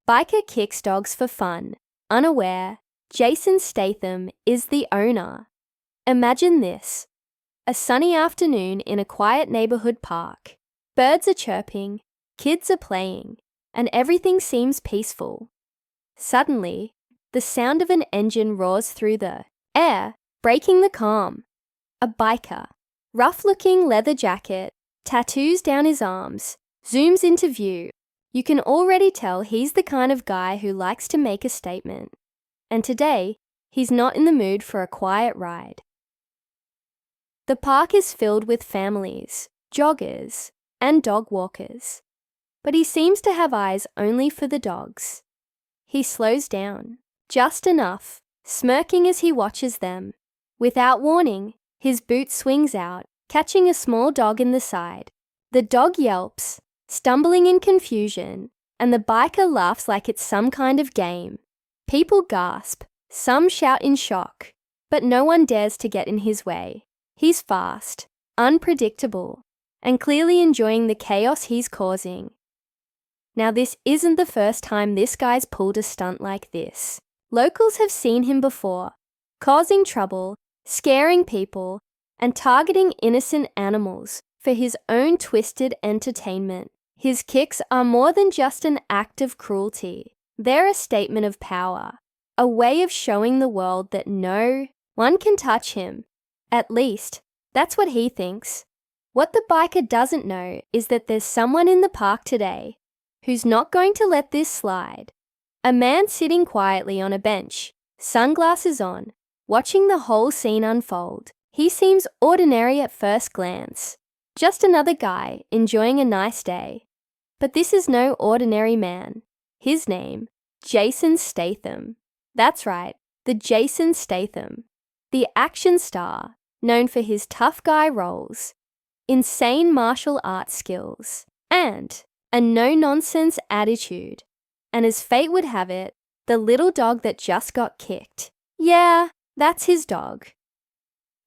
Biker kicks dogs for fun. Unaware, Jason Statham is the owner. Imagine this. A sunny afternoon in a quiet neighborhood park. Birds are chirping, kids are playing, and everything seems peaceful. Suddenly, the sound of an engine roars through the air, breaking the calm. A biker, rough-looking leather jacket, tattoos down his arms, zooms into view. You can already tell he's the kind of guy who likes to make a statement. And today, he's not in the mood for a quiet ride. The park is filled with families, joggers, and dog walkers. But he seems to have eyes only for the dogs. He slows down, just enough, smirking as he watches them. Without warning, his boot swings out, catching a small dog in the side. The dog yelps, stumbling in confusion, and the biker laughs like it's some kind of game. People gasp, some shout in shock, but no one dares to get in his way. He's fast, unpredictable, and clearly enjoying the chaos he's causing. Now, this isn't the first time this guy's pulled a stunt like this. Locals have seen him before, causing trouble, scaring people, and targeting innocent animals for his own twisted entertainment. His kicks are more than just an act of cruelty. They're a statement of power, a way of showing the world that no one can touch him. At least, that's what he thinks. What the biker doesn't know is that there's someone in the park today who's not going to let this slide. A man sitting quietly on a bench, sunglasses on, watching the whole scene unfold. He seems ordinary at first glance, just another guy enjoying a nice day. But this is no ordinary man. His name, Jason Statham. That's right, the Jason Statham, the action star known for his tough guy roles, insane martial arts skills, and a no-nonsense attitude. And as fate would have it, the little dog that just got kicked. Yeah, that's his dog.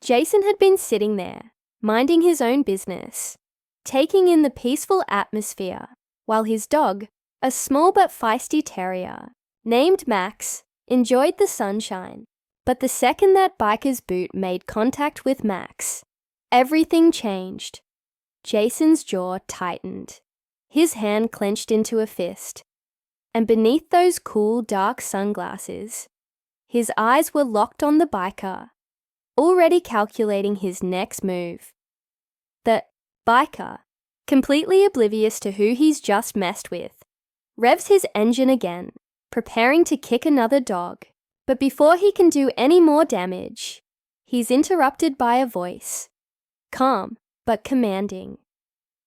Jason had been sitting there, minding his own business, taking in the peaceful atmosphere, while his dog, a small but feisty terrier, named Max, enjoyed the sunshine. But the second that biker's boot made contact with Max, everything changed. Jason's jaw tightened. His hand clenched into a fist. And beneath those cool, dark sunglasses, his eyes were locked on the biker, already calculating his next move. The biker, completely oblivious to who he's just messed with, revs his engine again, preparing to kick another dog. But before he can do any more damage, he's interrupted by a voice, calm but commanding.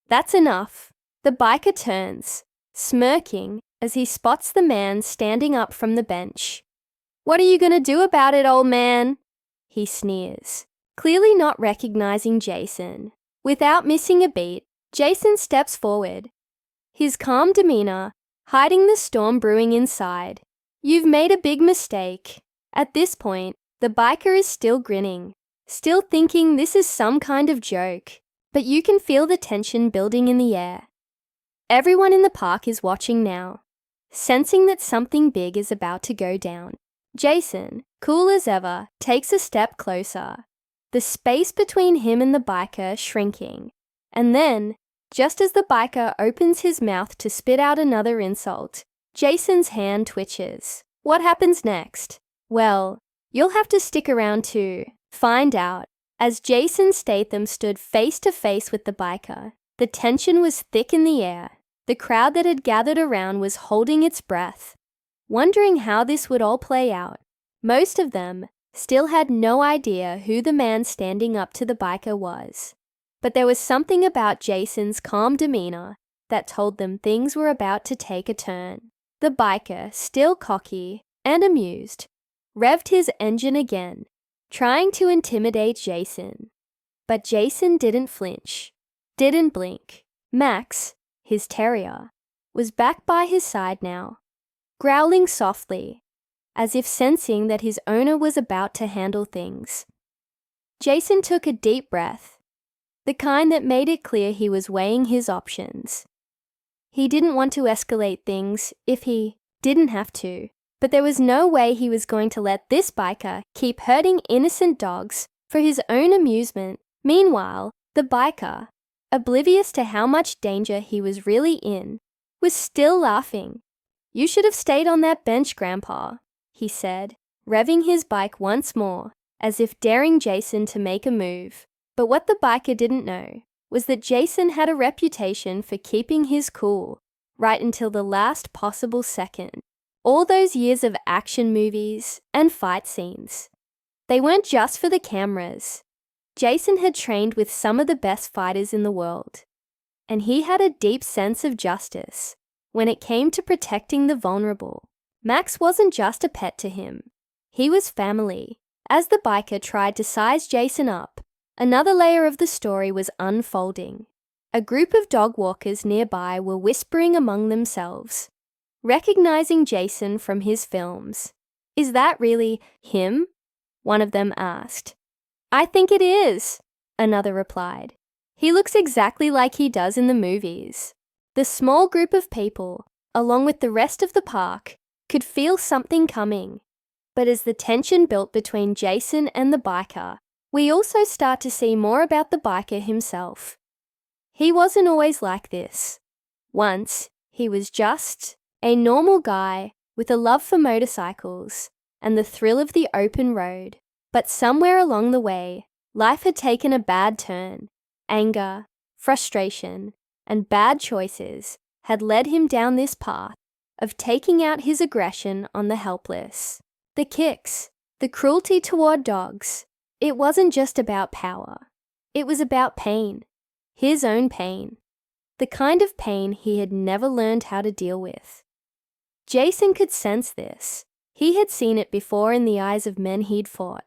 That's enough. The biker turns, smirking as he spots the man standing up from the bench. "What are you going to do about it, old man?" he sneers, clearly not recognizing Jason. Without missing a beat, Jason steps forward, his calm demeanor hiding the storm brewing inside. "You've made a big mistake." At this point, the biker is still grinning, still thinking this is some kind of joke, but you can feel the tension building in the air. Everyone in the park is watching now, sensing that something big is about to go down. Jason, cool as ever, takes a step closer, the space between him and the biker shrinking. And then, just as the biker opens his mouth to spit out another insult, Jason's hand twitches. What happens next? Well, you'll have to stick around to find out. As Jason Statham stood face to face with the biker, the tension was thick in the air. The crowd that had gathered around was holding its breath, wondering how this would all play out. Most of them still had no idea who the man standing up to the biker was. But there was something about Jason's calm demeanor that told them things were about to take a turn. The biker, still cocky and amused, revved his engine again, trying to intimidate Jason. But Jason didn't flinch, didn't blink. Max, his terrier, was back by his side now, growling softly, as if sensing that his owner was about to handle things. Jason took a deep breath, the kind that made it clear he was weighing his options. He didn't want to escalate things if he didn't have to, but there was no way he was going to let this biker keep hurting innocent dogs for his own amusement. Meanwhile, the biker, oblivious to how much danger he was really in, was still laughing. "You should have stayed on that bench, Grandpa," he said, revving his bike once more, as if daring Jason to make a move. But what the biker didn't know was that Jason had a reputation for keeping his cool right until the last possible second. All those years of action movies and fight scenes, they weren't just for the cameras. Jason had trained with some of the best fighters in the world, and he had a deep sense of justice when it came to protecting the vulnerable. Max wasn't just a pet to him. He was family. As the biker tried to size Jason up, another layer of the story was unfolding. A group of dog walkers nearby were whispering among themselves, recognizing Jason from his films. "Is that really him?" one of them asked. "I think it is," another replied. "He looks exactly like he does in the movies." The small group of people, along with the rest of the park, could feel something coming. But as the tension built between Jason and the biker, we also start to see more about the biker himself. He wasn't always like this. Once, he was just a normal guy with a love for motorcycles and the thrill of the open road. But somewhere along the way, life had taken a bad turn. Anger, frustration, and bad choices had led him down this path of taking out his aggression on the helpless. The kicks, the cruelty toward dogs, it wasn't just about power. It was about pain, his own pain, the kind of pain he had never learned how to deal with. Jason could sense this. He had seen it before in the eyes of men he'd fought,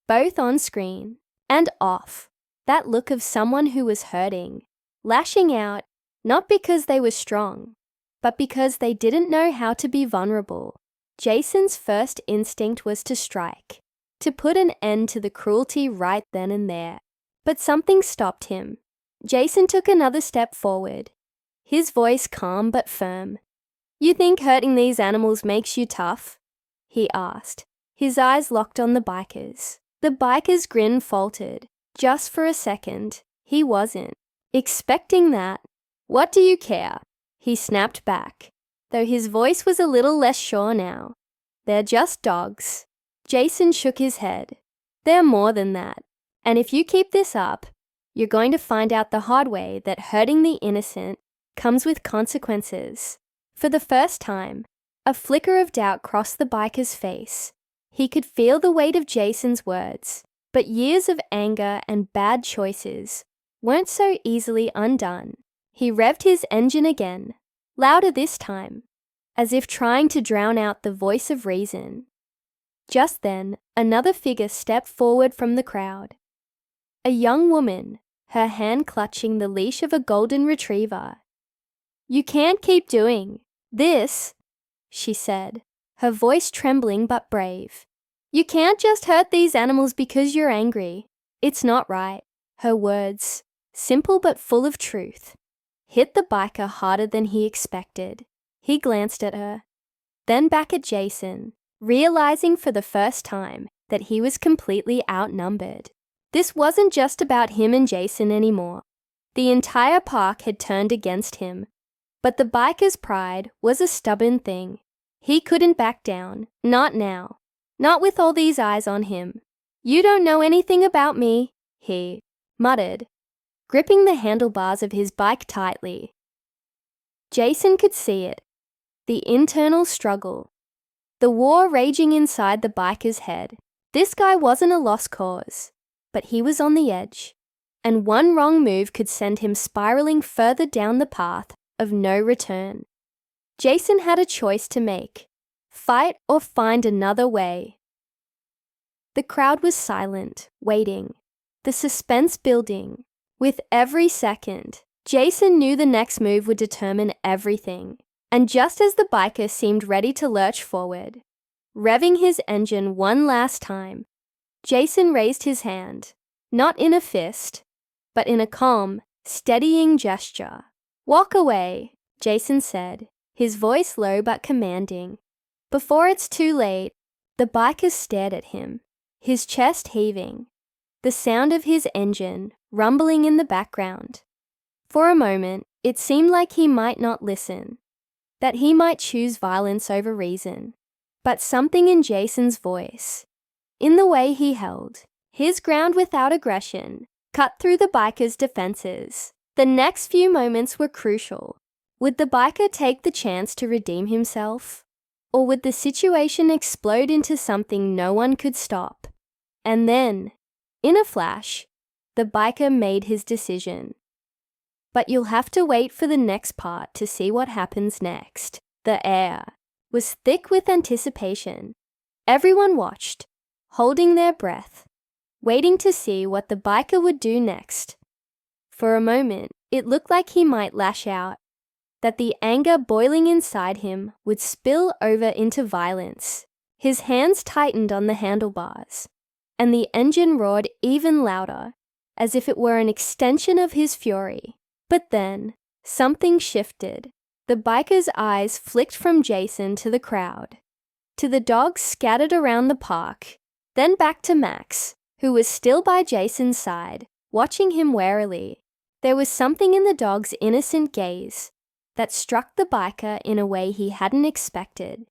both on screen and off. That look of someone who was hurting, lashing out, not because they were strong, but because they didn't know how to be vulnerable. Jason's first instinct was to strike, to put an end to the cruelty right then and there. But something stopped him. Jason took another step forward, his voice calm but firm. "You think hurting these animals makes you tough?" he asked, his eyes locked on the biker's. The biker's grin faltered. Just for a second, he wasn't expecting that. "What do you care?" he snapped back, though his voice was a little less sure now. "They're just dogs." Jason shook his head. "They're more than that. And if you keep this up, you're going to find out the hard way that hurting the innocent comes with consequences." For the first time, a flicker of doubt crossed the biker's face. He could feel the weight of Jason's words, but years of anger and bad choices weren't so easily undone. He revved his engine again, louder this time, as if trying to drown out the voice of reason. Just then, another figure stepped forward from the crowd. A young woman, her hand clutching the leash of a golden retriever. "You can't keep doing this," she said, her voice trembling but brave. "You can't just hurt these animals because you're angry. It's not right." Her words, simple but full of truth, hit the biker harder than he expected. He glanced at her, then back at Jason, realizing for the first time that he was completely outnumbered. This wasn't just about him and Jason anymore. The entire park had turned against him. But the biker's pride was a stubborn thing. He couldn't back down, not now, not with all these eyes on him. "You don't know anything about me," he muttered, gripping the handlebars of his bike tightly. Jason could see it, the internal struggle, the war raging inside the biker's head. This guy wasn't a lost cause, but he was on the edge, and one wrong move could send him spiraling further down the path of no return. Jason had a choice to make: fight or find another way. The crowd was silent, waiting, the suspense building. With every second, Jason knew the next move would determine everything. And just as the biker seemed ready to lurch forward, revving his engine one last time, Jason raised his hand, not in a fist, but in a calm, steadying gesture. "Walk away," Jason said, his voice low but commanding. Before it's too late, the biker stared at him, his chest heaving, the sound of his engine rumbling in the background. For a moment, it seemed like he might not listen, that he might choose violence over reason. But something in Jason's voice, in the way he held his ground without aggression, cut through the biker's defenses. The next few moments were crucial. Would the biker take the chance to redeem himself? Or would the situation explode into something no one could stop? And then, in a flash, the biker made his decision. But you'll have to wait for the next part to see what happens next. The air was thick with anticipation. Everyone watched, holding their breath, waiting to see what the biker would do next. For a moment, it looked like he might lash out, that the anger boiling inside him would spill over into violence. His hands tightened on the handlebars, and the engine roared even louder, as if it were an extension of his fury. But then, something shifted. The biker's eyes flicked from Jason to the crowd, to the dogs scattered around the park, then back to Max, who was still by Jason's side, watching him warily. There was something in the dog's innocent gaze that struck the biker in a way he hadn't expected.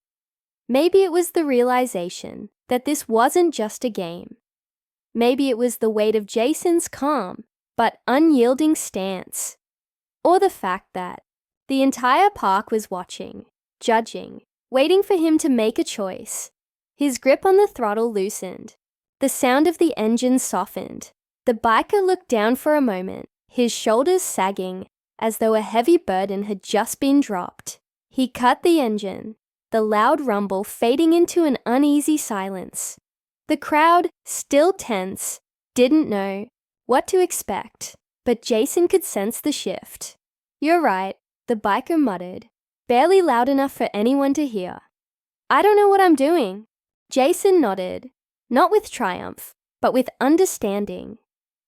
Maybe it was the realization that this wasn't just a game. Maybe it was the weight of Jason's calm but unyielding stance, or the fact that the entire park was watching, judging, waiting for him to make a choice. His grip on the throttle loosened. The sound of the engine softened. The biker looked down for a moment, his shoulders sagging as though a heavy burden had just been dropped. He cut the engine, the loud rumble fading into an uneasy silence. The crowd, still tense, didn't know what to expect, but Jason could sense the shift. "You're right," the biker muttered, barely loud enough for anyone to hear. "I don't know what I'm doing." Jason nodded, not with triumph, but with understanding.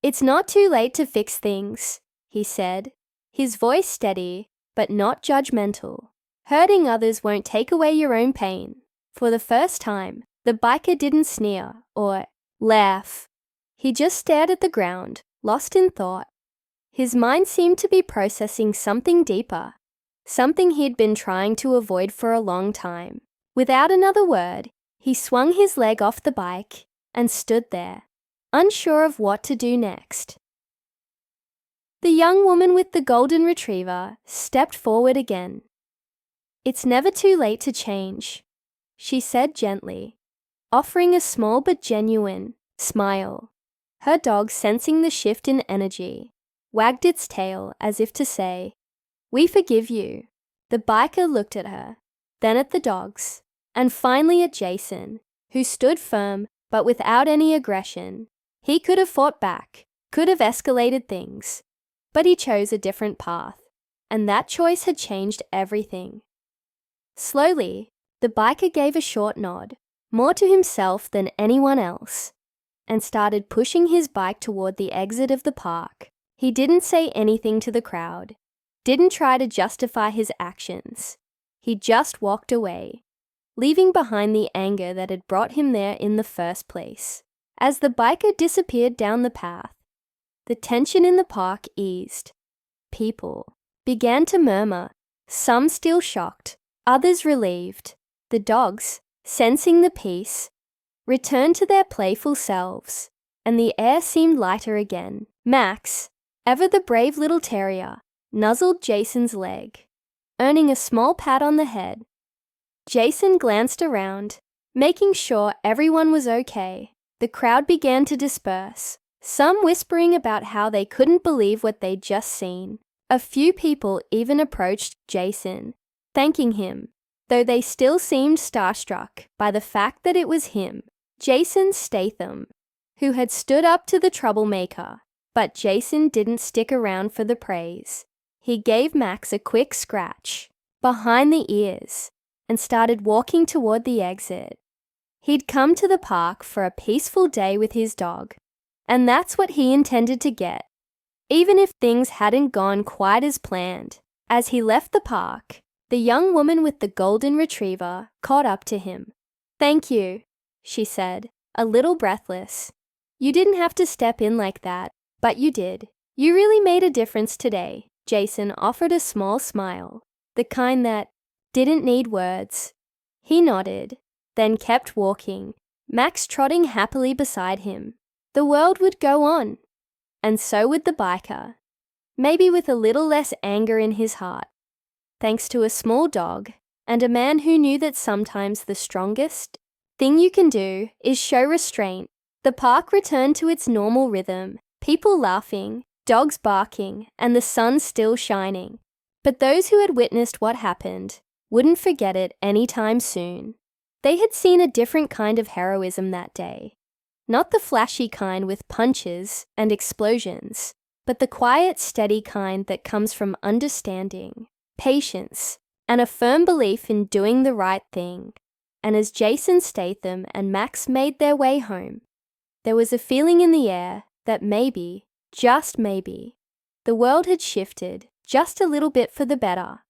"It's not too late to fix things," he said, his voice steady, but not judgmental. "Hurting others won't take away your own pain." For the first time, the biker didn't sneer or laugh. He just stared at the ground, lost in thought. His mind seemed to be processing something deeper, something he'd been trying to avoid for a long time. Without another word, he swung his leg off the bike and stood there, unsure of what to do next. The young woman with the golden retriever stepped forward again. "It's never too late to change," she said gently, offering a small but genuine smile. Her dog, sensing the shift in energy, wagged its tail as if to say, "We forgive you." The biker looked at her, then at the dogs, and finally at Jason, who stood firm but without any aggression. He could have fought back, could have escalated things, but he chose a different path, and that choice had changed everything. Slowly, the biker gave a short nod, more to himself than anyone else, and started pushing his bike toward the exit of the park. He didn't say anything to the crowd, didn't try to justify his actions. He just walked away, leaving behind the anger that had brought him there in the first place. As the biker disappeared down the path, the tension in the park eased. People began to murmur, some still shocked, others relieved. The dogs, sensing the peace, returned to their playful selves, and the air seemed lighter again. Max, ever the brave little terrier, nuzzled Jason's leg, earning a small pat on the head. Jason glanced around, making sure everyone was okay. The crowd began to disperse, some whispering about how they couldn't believe what they'd just seen. A few people even approached Jason, thanking him, though they still seemed starstruck by the fact that it was him, Jason Statham, who had stood up to the troublemaker. But Jason didn't stick around for the praise. He gave Max a quick scratch behind the ears and started walking toward the exit. He'd come to the park for a peaceful day with his dog, and that's what he intended to get, even if things hadn't gone quite as planned. As he left the park, The young woman with the golden retriever caught up to him. "Thank you," she said, a little breathless. "You didn't have to step in like that, but you did. You really made a difference today." Jason offered a small smile, the kind that didn't need words. He nodded, then kept walking, Max trotting happily beside him. The world would go on, and so would the biker, maybe with a little less anger in his heart, thanks to a small dog and a man who knew that sometimes the strongest thing you can do is show restraint. The park returned to its normal rhythm, people laughing, dogs barking, and the sun still shining. But those who had witnessed what happened wouldn't forget it anytime soon. They had seen a different kind of heroism that day. Not the flashy kind with punches and explosions, but the quiet, steady kind that comes from understanding, patience, and a firm belief in doing the right thing. And as Jason Statham and Max made their way home, there was a feeling in the air that maybe, just maybe, the world had shifted just a little bit for the better.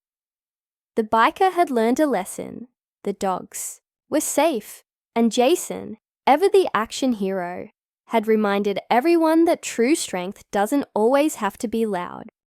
The biker had learned a lesson. The dogs were safe, and Jason, ever the action hero, had reminded everyone that true strength doesn't always have to be loud.